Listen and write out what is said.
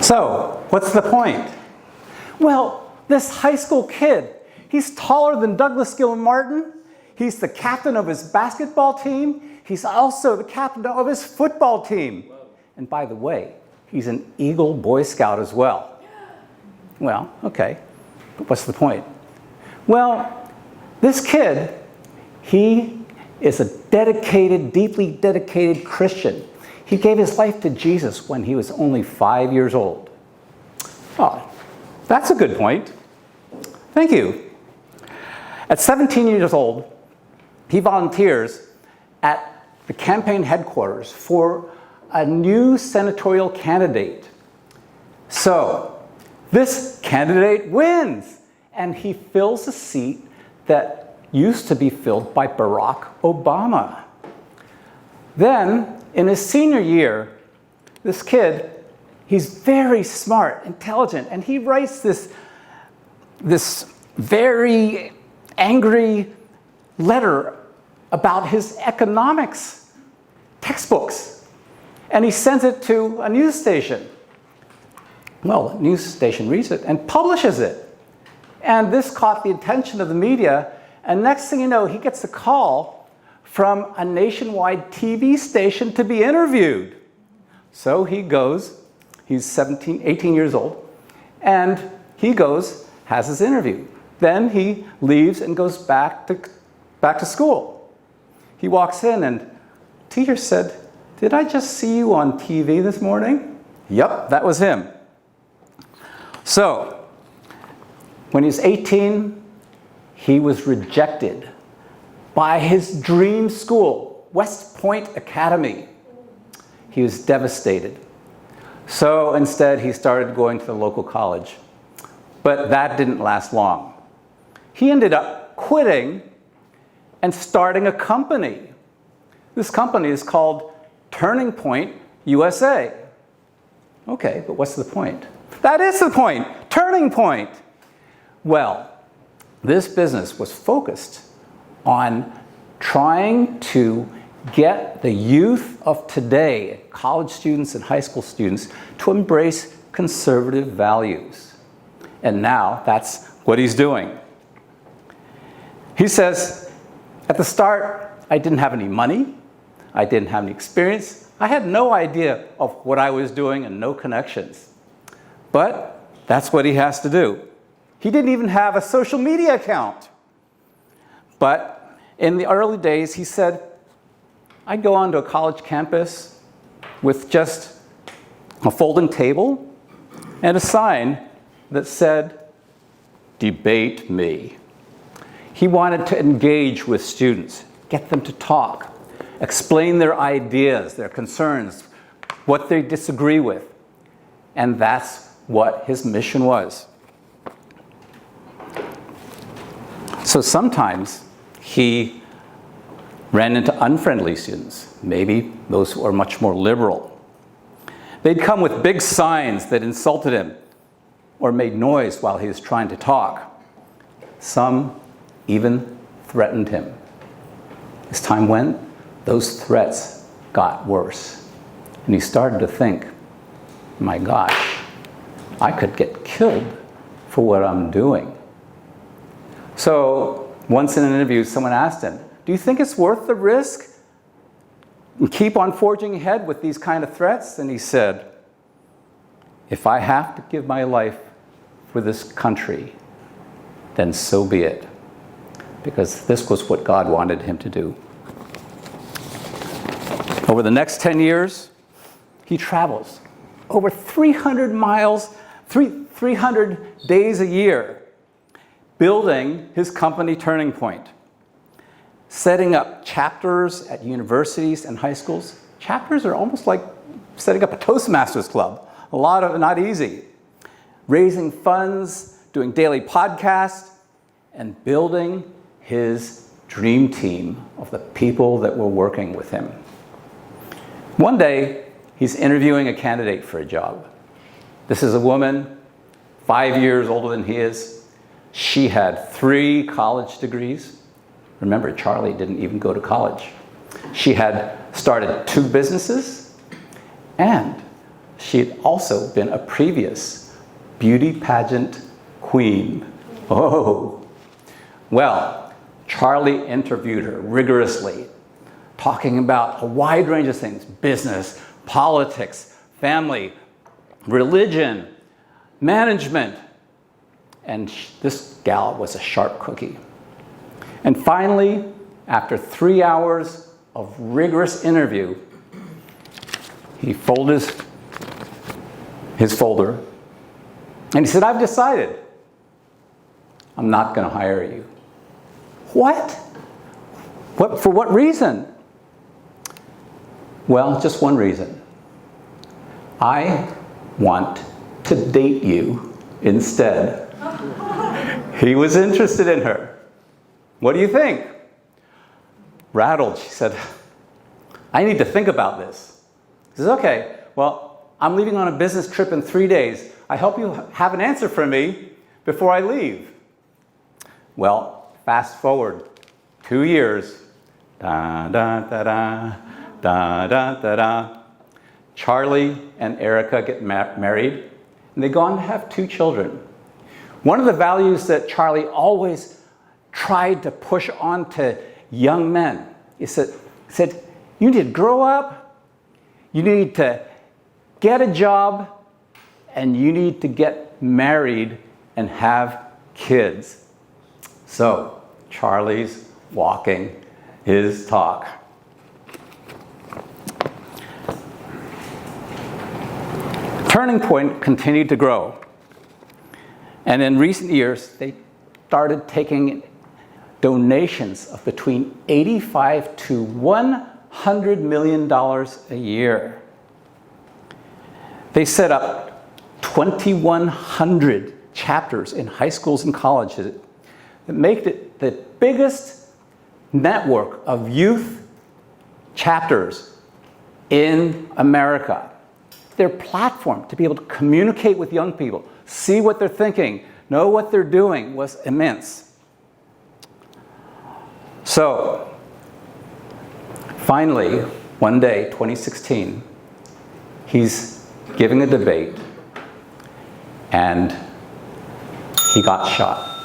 So, what's the point? Well, this high school kid, he's taller than Douglas Gilmartin. He's the captain of his basketball team. He's also the captain of his football team. And by the way, he's an Eagle Boy Scout as well. Well, okay, but what's the point? Well, this kid, he is a dedicated, deeply dedicated Christian. He gave his life to Jesus when he was only 5 years old. Oh, that's a good point. Thank you. At 17 years old, he volunteers at the campaign headquarters for a new senatorial candidate. So, this candidate wins, and he fills a seat that used to be filled by Barack Obama. Then, in his senior year, this kid, he's very smart, intelligent, and he writes this very angry letter about his economics textbooks. And he sends it to a news station. Well, the news station reads it and publishes it. And this caught the attention of the media. And next thing you know, he gets a call from a nationwide TV station to be interviewed. So he goes, he's 18 years old, and he goes, has his interview. Then he leaves and goes back to school. He walks in and teacher said, "Did I just see you on TV this morning?" Yep, that was him. So, when he was 18, he was rejected by his dream school, West Point Academy. He was devastated. So instead, he started going to the local college. But that didn't last long. He ended up quitting and starting a company. This company is called Turning Point USA. Okay, but what's the point? That is the point, Turning Point. Well, this business was focused on trying to get the youth of today, college students and high school students, to embrace conservative values. And now that's what he's doing. He says, at the start, I didn't have any money. I didn't have any experience. I had no idea of what I was doing and no connections. But that's what he has to do. He didn't even have a social media account. But in the early days, he said, I'd go onto a college campus with just a folding table and a sign that said, "Debate me." He wanted to engage with students, get them to talk, explain their ideas, their concerns, what they disagree with. And that's what his mission was. So sometimes he ran into unfriendly students, maybe those who are much more liberal. They'd come with big signs that insulted him or made noise while he was trying to talk. Some even threatened him. As time went, those threats got worse. And he started to think, my gosh, I could get killed for what I'm doing. So once in an interview, someone asked him, do you think it's worth the risk and keep on forging ahead with these kind of threats? And he said, if I have to give my life for this country, then so be it. Because this was what God wanted him to do. Over the next 10 years, he travels over 300 miles, 300 days a year, building his company Turning Point, setting up chapters at universities and high schools. Chapters are almost like setting up a Toastmasters club. A lot of it not easy. Raising funds, doing daily podcasts, and building his dream team of the people that were working with him. One day, he's interviewing a candidate for a job. This is a woman, 5 years older than he is. She had 3 college degrees. Remember, Charlie didn't even go to college. She had started 2 businesses, and she had also been a previous beauty pageant queen. Oh. Well, Charlie interviewed her rigorously, talking about a wide range of things: business, politics, family, religion, management. And this gal was a sharp cookie. And finally, after 3 hours of rigorous interview, he folded his folder and he said, "I've decided. I'm not going to hire you." What? For what reason? Well, just one reason. I want to date you instead. He was interested in her. What do you think? Rattled, she said, "I need to think about this." He says, "Okay, well, I'm leaving on a business trip in 3 days. I hope you have an answer for me before I leave." Well, fast forward 2 years. Da, da, da, da, da, da, da, da. Charlie and Erica get married, and they go on to have 2 children. One of the values that Charlie always tried to push on to young men is that said, you need to grow up, you need to get a job, and you need to get married and have kids. So Charlie's walking his talk. Turning Point continued to grow. And in recent years, they started taking donations of between $85 to $100 million a year. They set up 2,100 chapters in high schools and colleges that make it the biggest network of youth chapters in America. Their platform to be able to communicate with young people, see what they're thinking, know what they're doing was immense. So, finally, one day, 2016, he's giving a debate and he got shot.